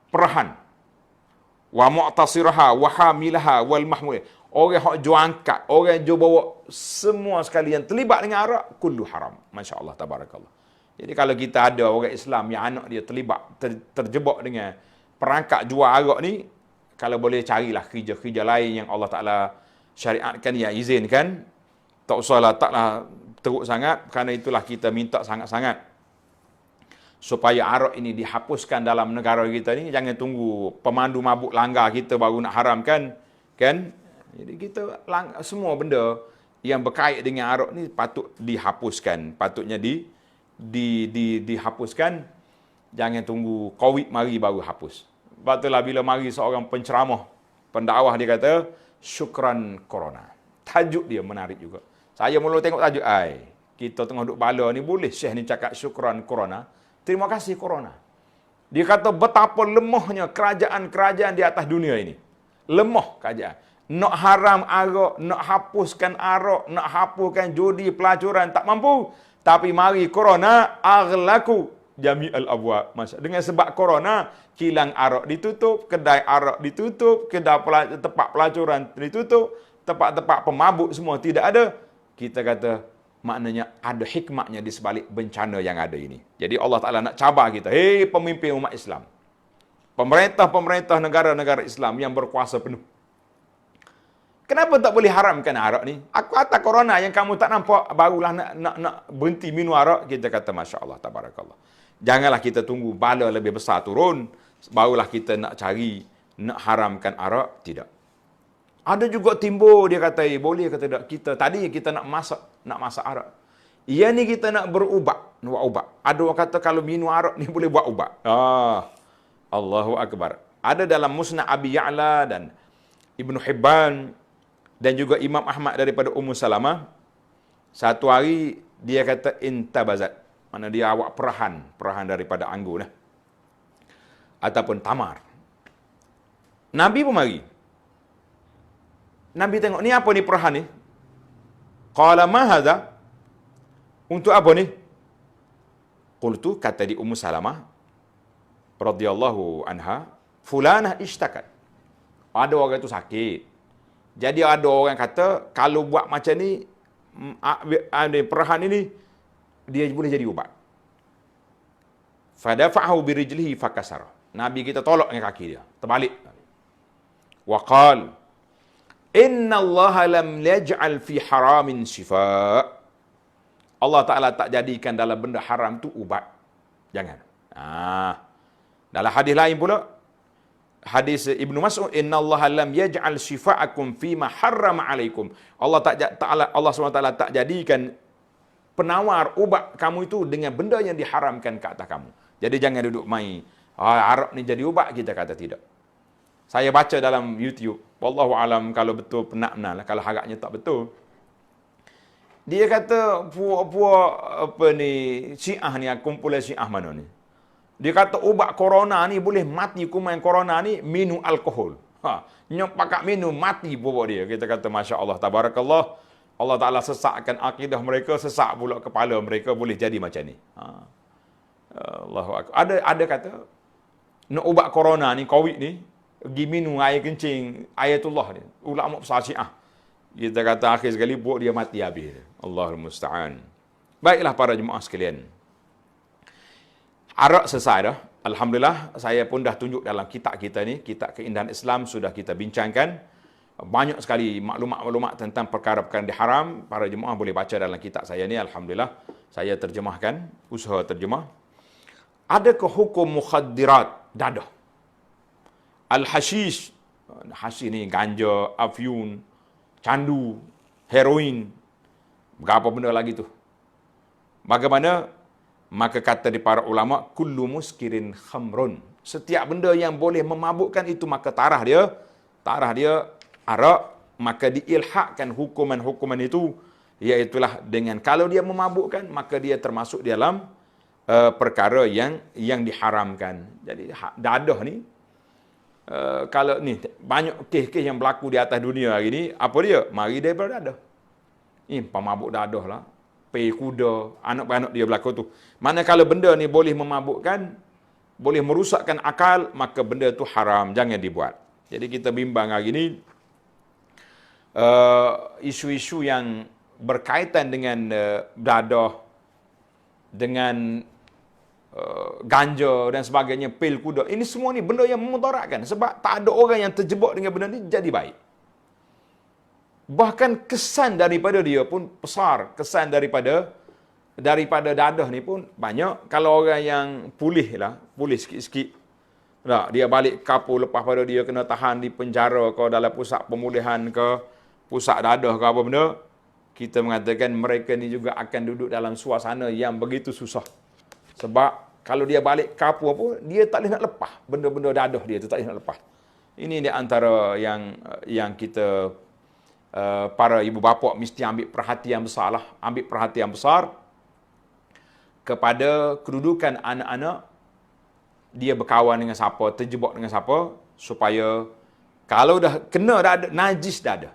perahan. Wa mu'tasiraha, wa hamilaha, wal mahmul. Orang yang jual angkat, orang yang jual bawa, semua sekali yang terlibat dengan arak, kullu haram. Masya Allah, tabarakallah. Jadi kalau kita ada orang Islam yang anak dia terlibat, terjebak dengan perangkap jual arak ni, kalau boleh carilah kerja-kerja lain yang Allah Ta'ala syariatkan, yang izinkan. Tak usahlah, taklah teruk sangat, kerana itulah kita minta sangat-sangat supaya arak ini dihapuskan dalam negara kita ni. Jangan tunggu pemandu mabuk langgar kita baru nak haramkan, kan? Jadi kita semua benda yang berkait dengan arak ni patut dihapuskan, patutnya dihapuskan. Jangan tunggu COVID mari baru hapus. Sebab itulah bila mari seorang penceramah, pendakwah, dia kata syukran corona. Tajuk dia menarik juga. Saya mula tengok tajuk, kita tengah duduk bala ni, boleh Syekh ni cakap syukran corona. Terima kasih corona. Dia kata betapa lemahnya kerajaan-kerajaan di atas dunia ini. Lemah kerajaan. Nak haram arak, nak hapuskan arak, nak hapuskan judi, pelacuran, tak mampu. Tapi mari corona, aghlaku jami'al abwab. Dengan sebab corona, kilang arak ditutup, kedai arak ditutup, tempat pelacuran ditutup, tempat-tempat pemabuk semua tidak ada. Kita kata, maknanya ada hikmahnya di sebalik bencana yang ada ini. Jadi Allah Ta'ala nak cabar kita. Hei pemimpin umat Islam. Pemerintah-pemerintah negara-negara Islam yang berkuasa penuh. Kenapa tak boleh haramkan arak ni? Aku kata corona yang kamu tak nampak, barulah nak berhenti minum arak. Kita kata, Masya Allah, tabarakallah. Janganlah kita tunggu bala lebih besar turun, barulah kita nak cari, nak haramkan arak. Tidak. Ada juga timbul, dia kata, boleh kata tak? Tadi kita nak masak arak. Ia ni kita nak berubat, nak buat ubat. Ada orang kata kalau minum arak ni boleh buat ubat. Allahu Akbar. Ada dalam Musnad Abi Ya'la dan Ibnu Hibban dan juga Imam Ahmad daripada Ummu Salamah. Satu hari dia kata intabazat. Mana dia awak perahan daripada anggur lah. Ataupun tamar. Nabi pun mari. Nabi tengok, ni apa ni perahan ni? Qala ma hadha? Untuk apa ni? Qultu, kata di Ummu Salamah radhiyallahu anha, fulanah ishtakat. Ada orang itu sakit. Jadi ada orang kata, kalau buat macam ni, perahan ini, dia boleh jadi ubat. Fadafa'ahu birijlihi fakasara. Nabi kita tolak dengan kaki dia. Terbalik. Wa qal, Inna Allah lam yaj'al fi haramin shifa'. Allah Ta'ala tak jadikan dalam benda haram tu ubat. Jangan. Dalam hadis lain pula, hadis Ibnu Mas'ud, Inna Allah lam yaj'al shifa'akum fima harrama alaikum. Allah SWT tak jadikan penawar ubat kamu itu dengan benda yang diharamkan ke atas kamu. Jadi jangan duduk main, arak ni jadi ubat, kita kata tidak. Saya baca dalam YouTube, wallahu alam kalau betul benar lah, kalau harapnya tak betul. Dia kata puak-puak apa ni Syiah ni, kumpulan Syiah mana ni. Dia kata ubat corona ni boleh mati kuman corona ni minum alkohol. Nyok pakak minum mati puak dia. Kita kata Masya Allah, tabarakallah. Allah Ta'ala sesakkan akidah mereka, sesak pula kepala mereka, boleh jadi macam ni. Allahu Akbar. Ada kata nak ubat corona ni, COVID ni, pergi minum air kencing ayatullah ni. Ulama besar Syiah. Kita kata akhir sekali buat dia mati habis. Allahul musta'an. Baiklah para jemaah sekalian. Arak selesai dah. Alhamdulillah, saya pun dah tunjuk dalam kitab kita ni, kitab Keindahan Islam sudah kita bincangkan. Banyak sekali maklumat-maklumat tentang perkara-perkara diharam. Para jemaah boleh baca dalam kitab saya ni. Alhamdulillah, saya terjemahkan, usaha terjemah. Adakah hukum mukhaddirat dadah? Al-hashish, hashish ni ganja, afyun, candu, heroin, berapa benda lagi tu. Bagaimana? Maka kata di para ulama, kullu muskirin khamrun. Setiap benda yang boleh memabukkan itu, maka tarah dia arak, maka diilhakkan hukuman-hukuman itu, iaitulah dengan kalau dia memabukkan, maka dia termasuk dalam perkara yang diharamkan. Jadi dadah ni, kalau ni banyak kes-kes yang berlaku di atas dunia hari ni, apa dia? Mari daripada dadah. Ni pemabuk dadah lah, pei kuda, anak-anak dia berlaku tu. Mana kalau benda ni boleh memabukkan, boleh merusakkan akal, maka benda tu haram, jangan dibuat. Jadi kita bimbang hari ni isu-isu yang berkaitan dengan dadah, dengan ganja dan sebagainya, pil kuda, ini semua ni benda yang memudaratkan, sebab tak ada orang yang terjebak dengan benda ni jadi baik. Bahkan kesan daripada dia pun besar, kesan daripada dadah ni pun banyak. Kalau orang yang pulih sikit-sikit, dia balik kapur lepas pada dia kena tahan di penjara ke dalam pusat pemulihan ke pusat dadah ke apa benda, kita mengatakan mereka ni juga akan duduk dalam suasana yang begitu susah. Sebab kalau dia balik kapur apa, dia tak boleh nak lepas benda-benda dadah dia tu, tak boleh nak lepas. Ini di antara yang kita para ibu bapa mesti ambil perhatian besar lah, ambil perhatian besar kepada kedudukan anak-anak dia berkawan dengan siapa, terjebak dengan siapa, supaya kalau dah kena dah ada, najis dah ada.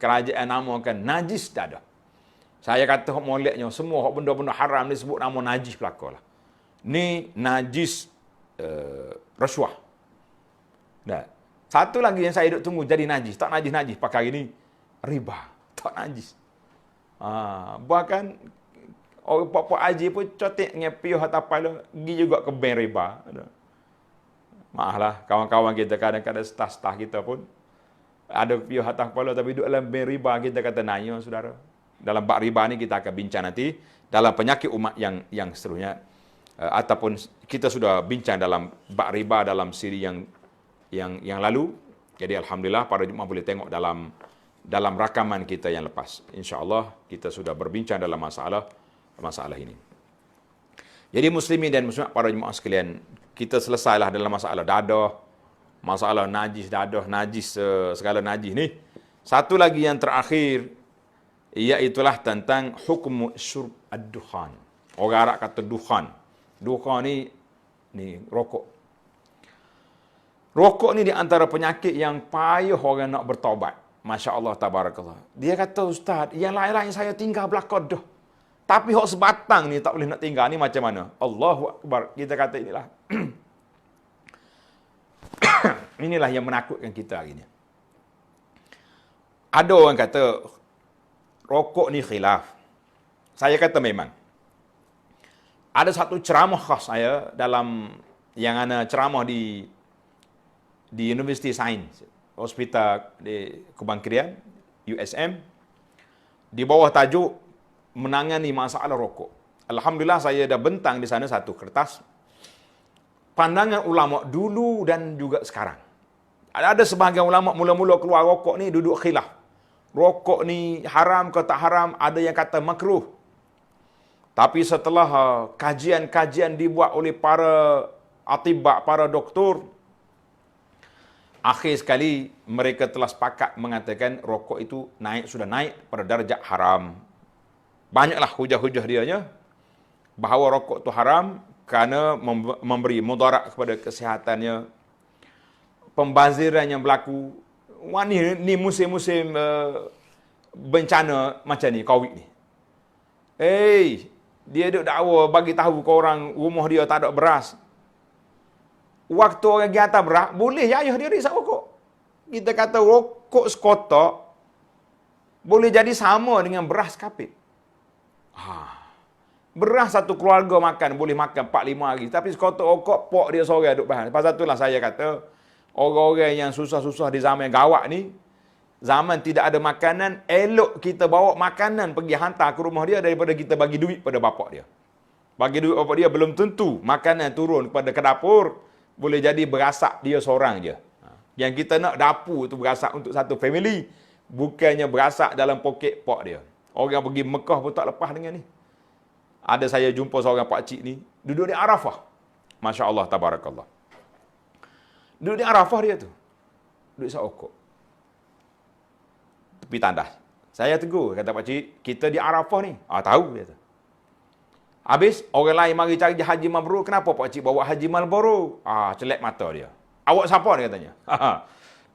Kerajaan namakan najis dah ada. Saya kata hak moleknya, semua hak benda-benda haram ni sebut nama najis belaka lah. Ni najis rasuah. Dah. Satu lagi yang saya duk tunggu jadi najis, tak najis-najis pakai hari ni, riba. Tak najis. Bahkan orang pak-pak haji pun cotek dengan piuh atas kepala, pergi juga ke bank riba. Maaf lah, kawan-kawan kita kadang-kadang staf-staf kita pun ada piuh atas kepala tapi duduk dalam bank riba, kita kata nanya saudara. Dalam bab riba ni kita akan bincang nanti dalam penyakit umat yang seterusnya. Ataupun kita sudah bincang dalam bab riba dalam siri yang lalu. Jadi alhamdulillah para jemaah boleh tengok dalam rakaman kita yang lepas. InsyaAllah kita sudah berbincang dalam masalah ini. Jadi muslimin dan muslimat para jemaah sekalian, kita selesailah dalam masalah dadah, masalah najis dadah, najis segala najis ni. Satu lagi yang terakhir, iaitulah tentang hukum syurb ad-dukhan. Orang Arab kata dukhan. Dukhan ni rokok. Rokok ni di antara penyakit yang payah orang nak bertaubat. Masya Allah, tabarakallah. Dia kata, Ustaz, yang lain-lain saya tinggal belakang dah. Tapi hak sebatang ni tak boleh nak tinggal. Ni macam mana? Allahu Akbar. Kita kata inilah. Inilah yang menakutkan kita hari ni. Ada orang kata, rokok ni khilaf. Saya kata memang. Ada satu ceramah khas saya dalam yang ana ceramah di University Sains, Hospital di Kebangkirian, USM, di bawah tajuk menangani masalah rokok. Alhamdulillah saya dah bentang di sana satu kertas pandangan ulama dulu dan juga sekarang. Ada sebahagian ulama mula-mula keluar rokok ni duduk khilaf. Rokok ni haram ke tak haram, ada yang kata makruh. Tapi setelah kajian-kajian dibuat oleh para atibak, para doktor, akhir sekali mereka telah sepakat mengatakan rokok itu sudah naik pada darjat haram. Banyaklah hujah-hujah dianya bahawa rokok itu haram kerana memberi mudarat kepada kesihatannya. Pembaziran yang berlaku. Wah, ni musim-musim bencana macam ni, Covid ni. Dia duk dakwa bagi tahu ke orang rumah dia tak ada beras. Waktu orang pergi atas beras, boleh je ayah dia risau rokok. Kita kata rokok sekotak boleh jadi sama dengan beras kapit. Beras satu keluarga makan, boleh makan 4-5 hari. Tapi sekotak rokok, pok dia seorang duk bahan. Pasal itulah saya kata, orang-orang yang susah-susah di zaman gawat ni, zaman tidak ada makanan, elok kita bawa makanan pergi hantar ke rumah dia daripada kita bagi duit pada bapak dia. Bagi duit bapak dia belum tentu makanan turun kepada ke dapur, boleh jadi berasak dia seorang je. Yang kita nak dapur tu berasak untuk satu family, bukannya berasak dalam poket pak dia. Orang pergi Mekah pun tak lepas dengan ni. Ada saya jumpa seorang pakcik ni, duduk di Arafah. Masya Allah, tabarakallah. Duduk di Arafah dia tu. Duduk isap rokok. Tepi tandas. Saya tegur, kata pakcik, kita di Arafah ni. Tahu, dia tu. Habis, orang lain mari cari haji mabrur. Kenapa pakcik bawa haji mabrur? Celek mata dia. Awak siapa dia katanya?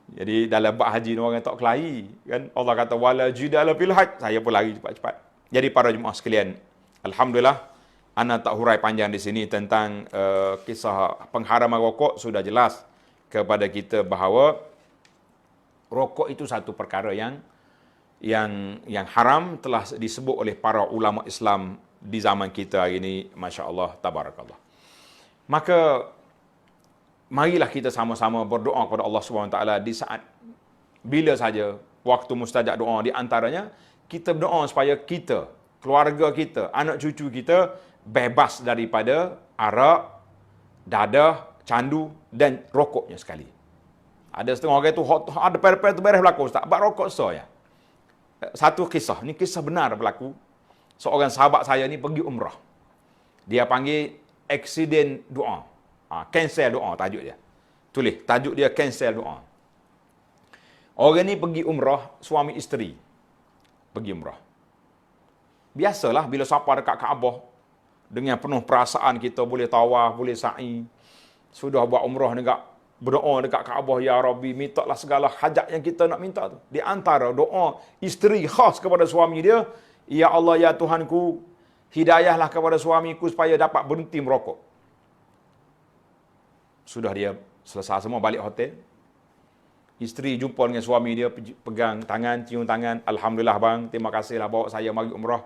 Jadi dalam bab haji ni orang tak kelahi. Kan? Allah kata, wala jidala fil hajj. Saya pun lari cepat-cepat. Jadi para jemaah sekalian, alhamdulillah, ana tak hurai panjang di sini tentang kisah pengharaman rokok. Sudah jelas kepada kita bahawa rokok itu satu perkara yang haram, telah disebut oleh para ulama Islam di zaman kita hari ini. Masya Allah, tabarakallah. Maka marilah kita sama-sama berdoa kepada Allah SWT di saat bila saja waktu mustajab doa. Di antaranya kita berdoa supaya kita, keluarga kita, anak cucu kita bebas daripada arak, dadah, candu dan rokoknya sekali. Ada setengah orang tu ada per-per tu beres berlaku, Ustaz. Bab rokok ya. Satu kisah, ni kisah benar berlaku. Seorang sahabat saya ni pergi umrah. Dia panggil accident doa. Cancel doa tajuk dia. Tulis, tajuk dia cancel doa. Orang ni pergi umrah, suami isteri. Pergi umrah. Biasalah bila sampai dekat Kaabah, dengan penuh perasaan kita boleh tawaf, boleh sa'i. Sudah buat umrah dekat, berdoa dekat Kaabah, ya Rabbi, mintalah segala hajat yang kita nak minta tu. Di antara doa isteri khas kepada suami dia, ya Allah, ya Tuhanku, hidayahlah kepada suamiku supaya dapat berhenti merokok. Sudah dia selesai semua, balik hotel. Isteri jumpa dengan suami dia, pegang tangan, cium tangan. Alhamdulillah bang, terima kasihlah bawa saya mari umrah.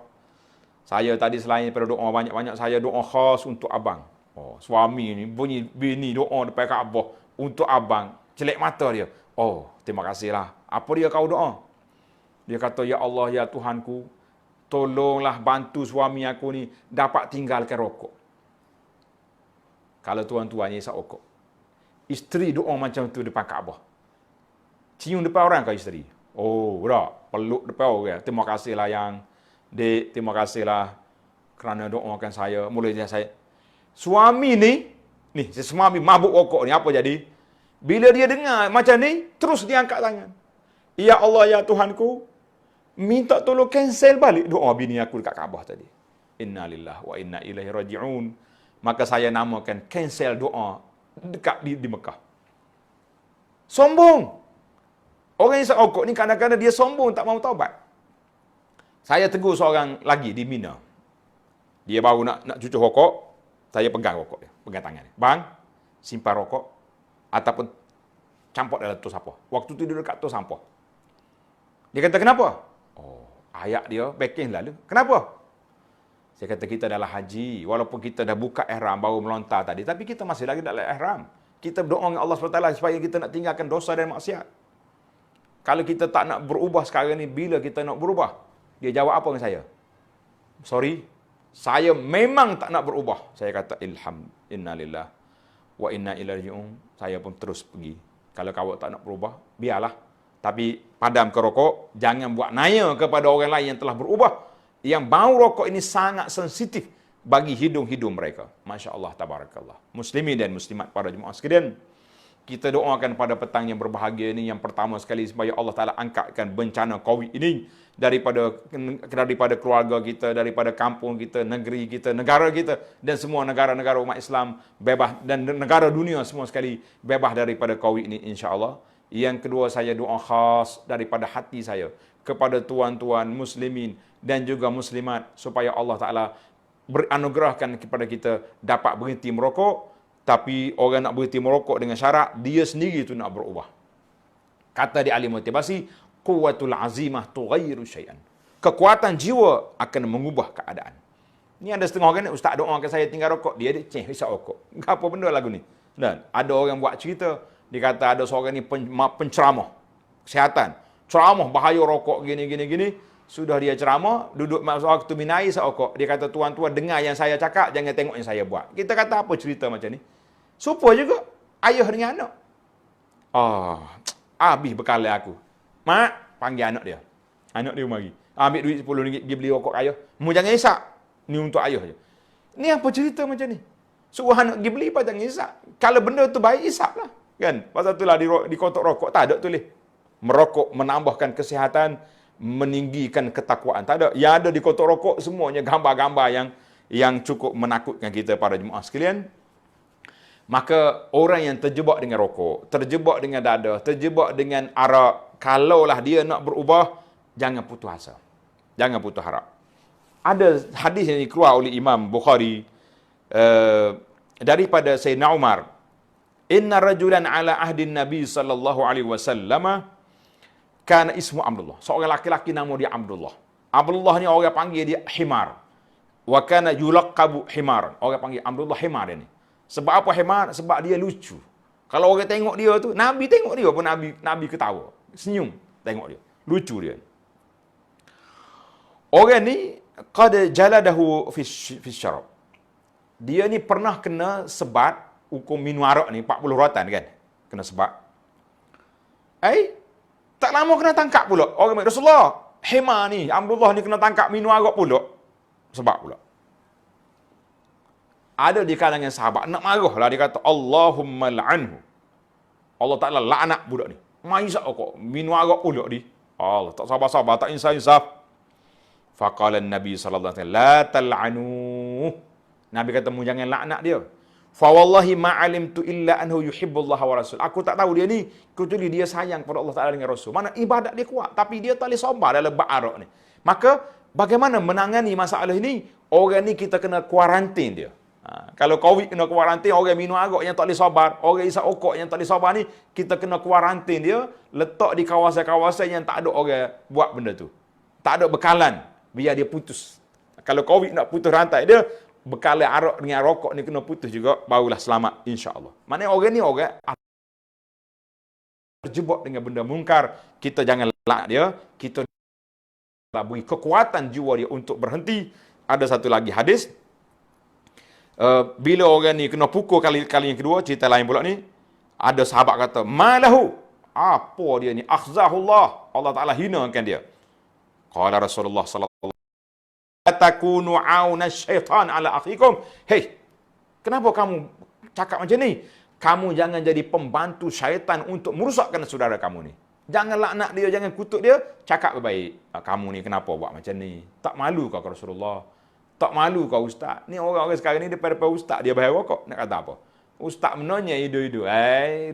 Saya tadi selain daripada doa banyak-banyak, saya doa khas untuk abang. Oh, suami ni bunyi bini doa depan Kaabah untuk abang. Celek mata dia. Oh, terima kasihlah. Apa dia kau doa? Dia kata, ya Allah, ya Tuhanku, tolonglah bantu suami aku ni dapat tinggalkan rokok. Kalau tuan-tuan isap rokok. Isteri doa macam tu depan Kaabah. Cium depan orang ke isteri? Oh, tak. Peluk depan orang. Terima kasihlah yang dek, terima kasihlah kerana doakan saya. Mulai saya. Suami ni suami mabuk rokok ni, apa jadi? Bila dia dengar macam ni, terus dia angkat tangan. Ya Allah, ya Tuhanku, minta tolong cancel balik doa bini aku dekat Kaabah tadi. Inna lillahi wa inna ilaihi raji'un. Maka saya namakan cancel doa dekat di Mekah. Sombong. Orang yang isap rokok ni kadang-kadang dia sombong, tak mau taubat. Saya tegur seorang lagi di Mina. Dia baru nak cucuk rokok, saya pegang rokok dia, pegang tangan dia. Bang, simpan rokok ataupun campur dalam tos sampah. Waktu tu dia dekat tos sampah. Dia kata, kenapa? Oh, ayat dia backing lalu. Kenapa? Saya kata, kita adalah haji. Walaupun kita dah buka ihram, baru melontar tadi, tapi kita masih lagi dalam ihram. Kita berdoa dengan Allah SWT supaya kita nak tinggalkan dosa dan maksiat. Kalau kita tak nak berubah sekarang ni, bila kita nak berubah? Dia jawab apa dengan saya? Sorry, saya memang tak nak berubah. Saya kata, inna lillah wa inna ilaihi raji'un. Saya pun terus pergi. Kalau kau tak nak berubah, biarlah. Tapi padam ke rokok, jangan buat naya kepada orang lain yang telah berubah. Yang bau rokok ini sangat sensitif bagi hidung-hidung mereka. Masya Allah, tabarakallah. Muslimin dan muslimat para jemaah sekalian, kita doakan pada petang yang berbahagia ini, yang pertama sekali supaya Allah Ta'ala angkatkan bencana COVID ini daripada keluarga kita, daripada kampung kita, negeri kita, negara kita, dan semua negara-negara umat Islam bebas, dan negara dunia semua sekali bebas daripada COVID ini, insya-Allah. Yang kedua, saya doa khas daripada hati saya kepada tuan-tuan muslimin dan juga muslimat supaya Allah Ta'ala beranugerahkan kepada kita dapat berhenti merokok. Tapi orang nak berhenti merokok dengan syarat dia sendiri tu nak berubah. Kata di ahli motivasi, quwwatul azimah tughayyiru syai'an. Kekuatan jiwa akan mengubah keadaan. Ni ada setengah orang ni, ustaz doakan saya tinggal rokok, dia hisap rokok. Apa benda lagu ni? Dan ada orang buat cerita, dia kata ada seorang ni penceramah kesihatan. Ceramah bahaya rokok gini. Sudah dia ceramah, duduk waktu minai isap rokok. Dia kata, tuan-tuan dengar yang saya cakap, jangan tengok yang saya buat. Kita kata apa cerita macam ni? Supa juga ayah dengan anak. Habis bekal aku. Mak, panggil anak dia. Anak dia mari. Ambil duit RM10 pergi beli rokok ayah. Mu jangan isap. Ni untuk ayah je. Ni apa cerita macam ni? Suruh anak pergi beli apa jangan isap. Kalau benda tu baik, isaplah. Kan? Pasal itulah di kotak rokok tak ada tulis. Merokok menambahkan kesihatan, meninggikan ketakwaan. Tak ada. Yang ada di kotak rokok semuanya gambar-gambar yang cukup menakutkan kita para jemaah sekalian. Maka orang yang terjebak dengan rokok, terjebak dengan dadah, terjebak dengan arak, kalaulah dia nak berubah, jangan putus asa. Jangan putus harap. Ada hadis yang dikeluar oleh Imam Bukhari daripada Sayyidina Umar. Inna rajulan ala ahdin Nabi sallallahu alaihi wasallam kana ismu Abdullah. Seorang laki-laki nama dia Abdullah. Abdullah ni orang panggil dia Himar. Wa kana yulaqabu Himar. Orang panggil Abdullah Himar dia ni. Sebab apa Himar? Sebab dia lucu. Kalau orang tengok dia tu, Nabi tengok dia pun Nabi ketawa. Senyum tengok dia. Lucu dia. Orang ni qad jaladahu fi syarab. Dia ni pernah kena sebat hukum minum arak ni 40 rotan kan. Kena sebat. Tak lama kena tangkap pula. Orang kata, Rasulullah, Himar ni, Abdullah ni kena tangkap minum arak pula. Sebab pula. Ada di kalangan sahabat nak marah lah, dia kata Allahumma la'anhu. Allah Ta'ala laknat budak ni. Mai sak kok minum arak pula ni. Allah tak sabar-sabar, tak insaf. Faqala Nabi sallallahu alaihi wasallam, la tal'anu. Nabi kata mu jangan laknat dia. Fa wallahi ma alimtu illa anhu yuhibbullaha wa rasul. Aku tak tahu dia ni kecuali dia sayang kepada Allah Taala dengan Rasul. Mana ibadat dia kuat tapi dia tak boleh sabar dalam bab arak ni. Maka bagaimana menangani masalah ini? Orang ni kita kena kuarantin dia. Kalau COVID kena kuarantin, orang minum arak yang tak boleh sabar, orang isap okok yang tak boleh sabar ni, kita kena kuarantin dia, letak di kawasan-kawasan yang tak ada orang buat benda tu. Tak ada bekalan, biar dia putus. Kalau COVID nak putus rantai dia, bekalan arak dengan rokok ni kena putus juga, barulah selamat insya-Allah. Maknanya orang ni orang terjebak dengan benda mungkar, kita jangan laknat dia, kita beri kekuatan jiwa dia untuk berhenti. Ada satu lagi hadis, bila orang ni kena pukul kali yang kedua, cerita lain pula ni, ada sahabat kata, malahu, apa dia ni, akhzahullah, Allah Ta'ala hinakan dia. Qala Rasulullah sallallahu alaihi wasallam, takunu auna syaitan ala akhikum. Hey, kenapa kamu cakap macam ni? Kamu jangan jadi pembantu syaitan untuk merosakkan saudara kamu ni. Jangan laknat dia, jangan kutuk dia, cakap baik. Kamu ni kenapa buat macam ni? Tak malu kau Rasulullah? Tak malu kau ustaz? Ni orang-orang sekarang ni daripada ustaz dia bayar rokok. Nak kata apa? Ustaz menanya hidup-hidup.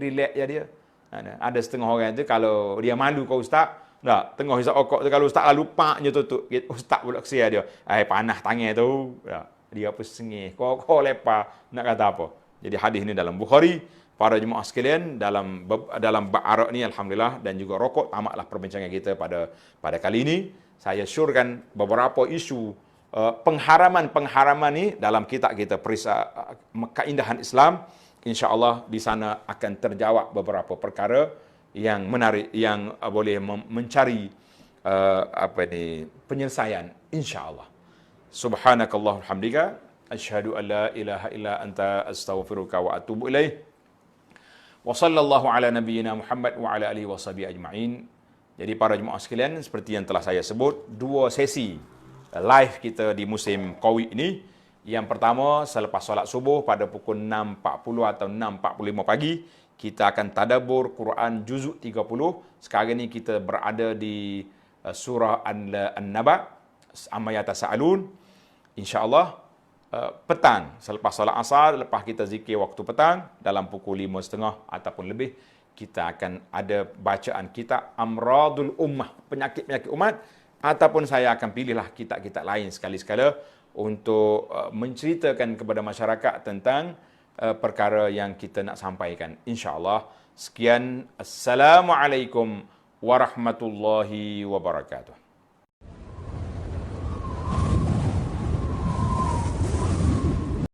Relax je dia. Ada setengah orang tu kalau dia malu kau ustaz, tak, tengah hisap rokok tu, kalau ustaz lalu pak je tutup. Ustaz pula kesian dia. Panah tangan tu. Tak, dia apa sengih. Kau lepas. Nak kata apa? Jadi hadis ni dalam Bukhari. Para jemaah sekalian, dalam bab arak ni alhamdulillah, dan juga rokok, tamatlah perbincangan kita pada kali ini. Saya syorkan beberapa isu pengharaman ni dalam kitab kita Keindahan Islam. InsyaAllah di sana akan terjawab beberapa perkara yang menarik, yang boleh mencari penyelesaian insyaAllah. Subhanakallahumma hamdika asyhadu an la ilaha illa anta astaghfiruka wa atubu ilaih. Wa sallallahu ala nabiyyina Muhammad wa ala alihi washabihi ajma'in. Jadi para jemaah sekalian, seperti yang telah saya sebut, 2 sesi live kita di musim COVID ini. Yang pertama, selepas solat subuh pada pukul 6.40 atau 6.45 pagi, kita akan tadabbur Quran juzuk 30. Sekarang ini kita berada di surah An-Naba, amma yatasaalun. InsyaAllah petang, selepas solat asar, lepas kita zikir waktu petang, dalam pukul 5.30 ataupun lebih, kita akan ada bacaan kitab Amradul Ummah, penyakit-penyakit umat, ataupun saya akan pilihlah kitab-kitab lain sekali-sekala untuk menceritakan kepada masyarakat tentang perkara yang kita nak sampaikan. InsyaAllah. Sekian. Assalamualaikum warahmatullahi wabarakatuh.